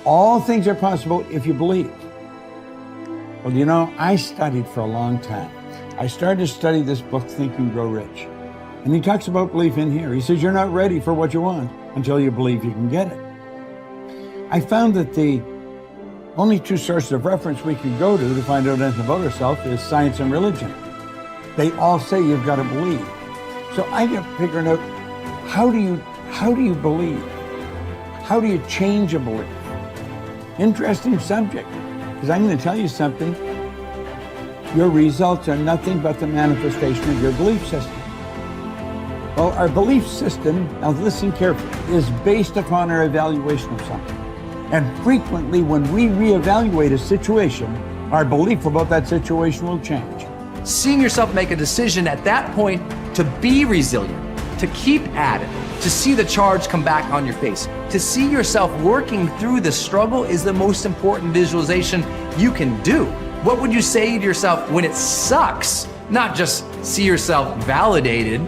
All things are possible if you believe. Well, you know, I studied for a long time. I started to study this book, Think and Grow Rich. And he talks about belief in here. He says, you're not ready for what you want until you believe you can get it. I found that the only two sources of reference we can go to find out anything about ourselves is science and religion. They all say you've got to believe. So I kept figuring out, how do you believe? How do you change a belief? Interesting subject, because I'm going to tell you something. Your results are nothing but the manifestation of your belief system. Well, our belief system, now listen carefully, is based upon our evaluation of something. And frequently when we reevaluate a situation, our belief about that situation will change. Seeing yourself make a decision at that point to be resilient, to keep at it, to see the charge come back on your face, to see yourself working through the struggle is the most important visualization you can do. What would you say to yourself when it sucks? Not just see yourself validated.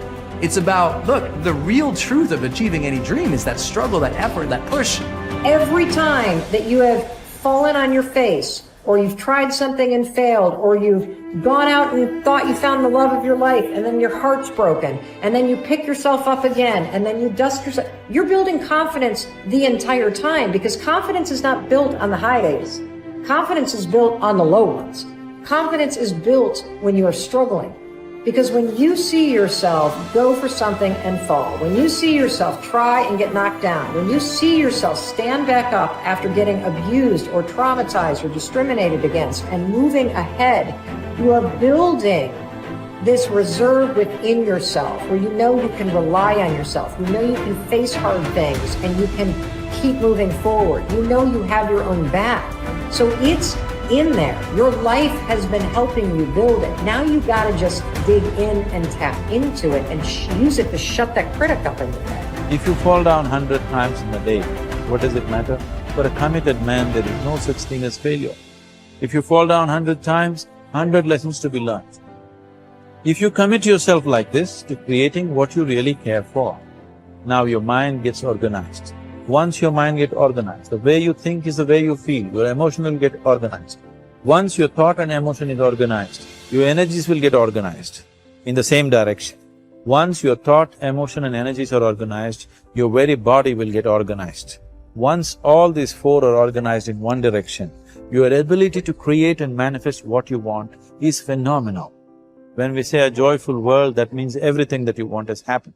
It's about, look, the real truth of achieving any dream is that struggle, that effort, that push. Every time that you have fallen on your face, or you've tried something and failed, or you've gone out and thought you found the love of your life, and then your heart's broken, and then you pick yourself up again, and then you dust yourself, you're building confidence the entire time, because confidence is not built on the high days. Confidence is built on the low ones. Confidence is built when you are struggling. Because when you see yourself go for something and fall, when you see yourself try and get knocked down, when you see yourself stand back up after getting abused or traumatized or discriminated against and moving ahead, you are building this reserve within yourself where you know you can rely on yourself, you know you can face hard things and you can keep moving forward. You know you have your own back. So it's in there. Your life has been helping you build it. Now you gotta just dig in and tap into it and use it to shut that critic up in your head. If you fall down 100 times in a day, what does it matter? For a committed man, there is no such thing as failure. If you fall down 100 times, 100 lessons to be learned. If you commit yourself like this to creating what you really care for, now your mind gets organized. Once your mind gets organized, the way you think is the way you feel, your emotion will get organized. Once your thought and emotion is organized, your energies will get organized in the same direction. Once your thought, emotion and energies are organized, your very body will get organized. Once all these four are organized in one direction, your ability to create and manifest what you want is phenomenal. When we say a joyful world, that means everything that you want has happened.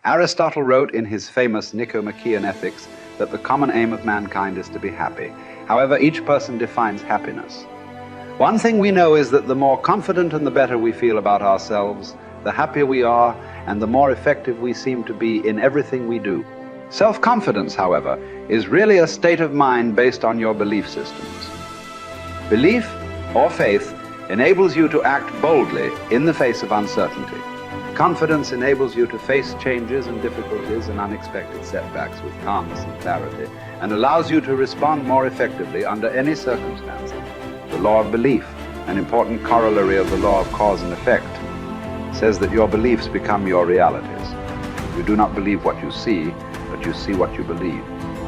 Aristotle wrote in his famous Nicomachean Ethics that the common aim of mankind is to be happy. However, each person defines happiness. One thing we know is that the more confident and the better we feel about ourselves, the happier we are and the more effective we seem to be in everything we do. Self-confidence, however, is really a state of mind based on your belief systems. Belief, or faith, enables you to act boldly in the face of uncertainty. Confidence enables you to face changes and difficulties and unexpected setbacks with calmness and clarity, and allows you to respond more effectively under any circumstances. The law of belief, an important corollary of the law of cause and effect, says that your beliefs become your realities. You do not believe what you see, but you see what you believe.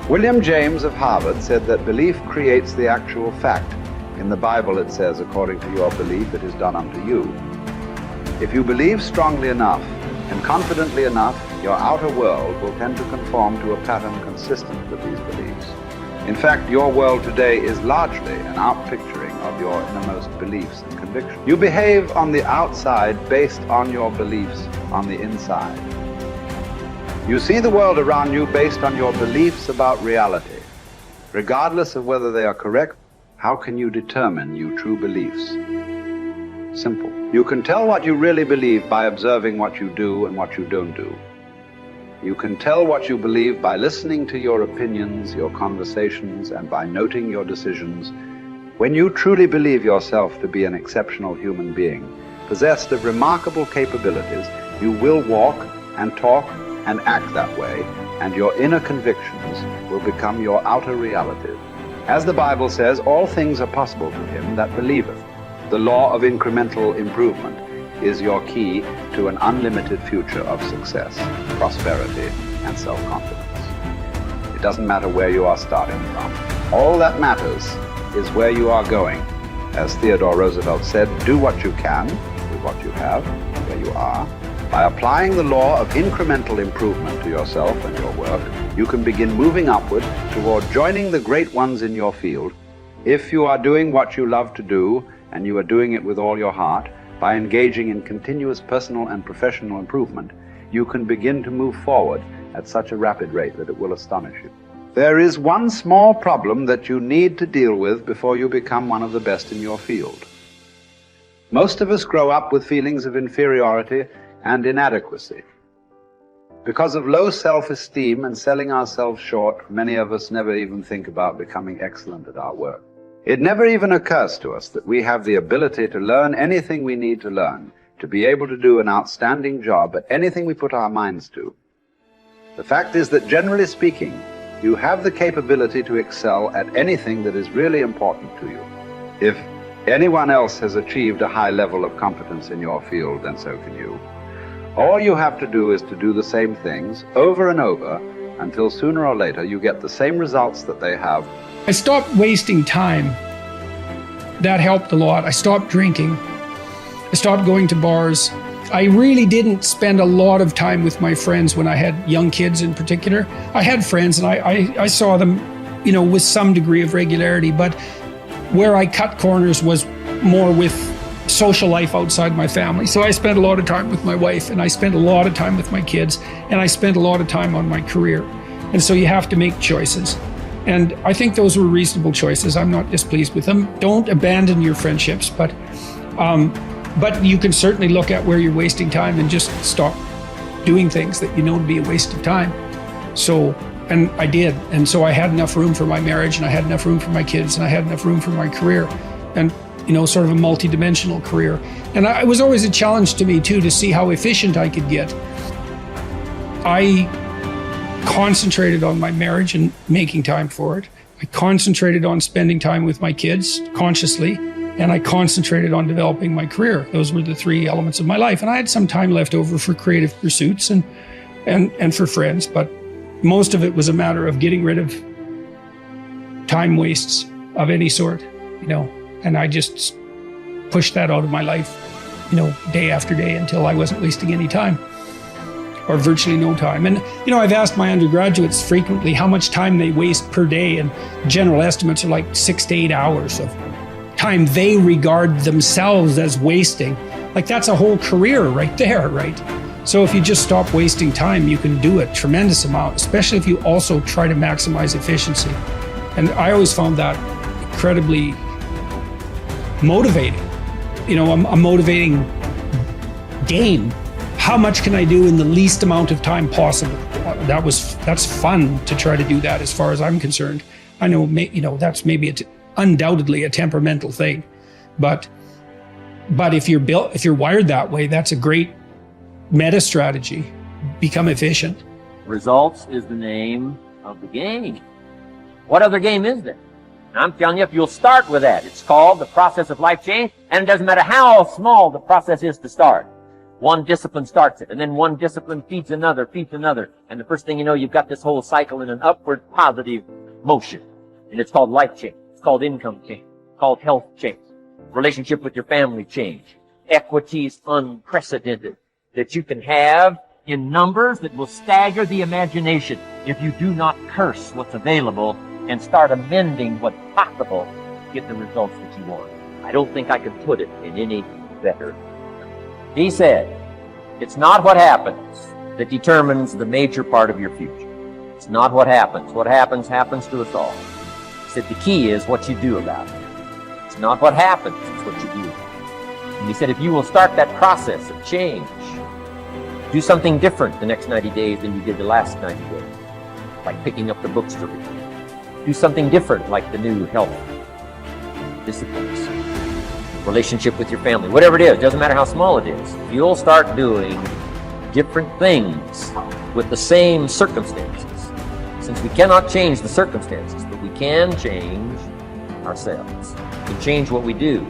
William James of Harvard said that belief creates the actual fact. In the Bible it says, according to your belief, it is done unto you. If you believe strongly enough and confidently enough, your outer world will tend to conform to a pattern consistent with these beliefs. In fact, your world today is largely an outpicturing of your innermost beliefs and convictions. You behave on the outside based on your beliefs on the inside. You see the world around you based on your beliefs about reality. Regardless of whether they are correct, how can you determine your true beliefs? Simple. You can tell what you really believe by observing what you do and what you don't do. You can tell what you believe by listening to your opinions, your conversations, and by noting your decisions. When you truly believe yourself to be an exceptional human being, possessed of remarkable capabilities, you will walk and talk and act that way, and your inner convictions will become your outer realities. As the Bible says, all things are possible to him that believeth. The law of incremental improvement is your key to an unlimited future of success, prosperity, and self-confidence. It doesn't matter where you are starting from. All that matters is where you are going. As Theodore Roosevelt said, do what you can with what you have, where you are. By applying the law of incremental improvement to yourself and your work, you can begin moving upward toward joining the great ones in your field. If you are doing what you love to do, and you are doing it with all your heart, by engaging in continuous personal and professional improvement, you can begin to move forward at such a rapid rate that it will astonish you. There is one small problem that you need to deal with before you become one of the best in your field. Most of us grow up with feelings of inferiority and inadequacy. Because of low self-esteem and selling ourselves short, many of us never even think about becoming excellent at our work. It never even occurs to us that we have the ability to learn anything we need to learn, to be able to do an outstanding job at anything we put our minds to. The fact is that, generally speaking, you have the capability to excel at anything that is really important to you. If anyone else has achieved a high level of competence in your field, then so can you. All you have to do is to do the same things over and over until sooner or later you get the same results that they have. I stopped wasting time. That helped a lot. I stopped drinking. I stopped going to bars. I really didn't spend a lot of time with my friends when I had young kids in particular. I had friends and I saw them, with some degree of regularity, but where I cut corners was more with social life outside my family. So I spent a lot of time with my wife, and I spent a lot of time with my kids, and I spent a lot of time on my career. And so you have to make choices. And I think those were reasonable choices. I'm not displeased with them. Don't abandon your friendships, but you can certainly look at where you're wasting time and just stop doing things that you know to be a waste of time. So, and I did. And so I had enough room for my marriage, and I had enough room for my kids, and I had enough room for my career, and sort of a multi-dimensional career. And it was always a challenge to me too, to see how efficient I could get. I concentrated on my marriage and making time for it. I concentrated on spending time with my kids consciously, and I concentrated on developing my career. Those were the three elements of my life. And I had some time left over for creative pursuits and for friends, but most of it was a matter of getting rid of time wastes of any sort, and I just pushed that out of my life, day after day until I wasn't wasting any time, or virtually no time. And, I've asked my undergraduates frequently how much time they waste per day, and general estimates are like 6 to 8 hours of time they regard themselves as wasting. Like, that's a whole career right there, right? So if you just stop wasting time, you can do a tremendous amount, especially if you also try to maximize efficiency. And I always found that incredibly motivating. A motivating game. How much can I do in the least amount of time possible? That's fun to try to do that, as far as I'm concerned. I know, that's maybe undoubtedly a temperamental thing, but if you're wired that way, that's a great meta strategy. Become efficient. Results is the name of the game. What other game is there? I'm telling you, if you'll start with that, it's called the process of life change, and it doesn't matter how small the process is to start. One discipline starts it, and then one discipline feeds another, and the first thing you know, you've got this whole cycle in an upward positive motion. And it's called life change. It's called income change. It's called health change. Relationship with your family change. Equities unprecedented that you can have in numbers that will stagger the imagination if you do not curse what's available and start amending what's possible to get the results that you want. I don't think I could put it in any better. He said, it's not what happens that determines the major part of your future. It's not what happens. What happens to us all. He said the key is what you do about it. It's not what happens, it's what you do. And he said if you will start that process of change, do something different the next 90 days than you did the last 90 days, like picking up the books to read. Do something different, like the new health disciplines, relationship with your family, whatever it is, doesn't matter how small it is. You'll start doing different things with the same circumstances. Since we cannot change the circumstances, but we can change ourselves. We can change what we do.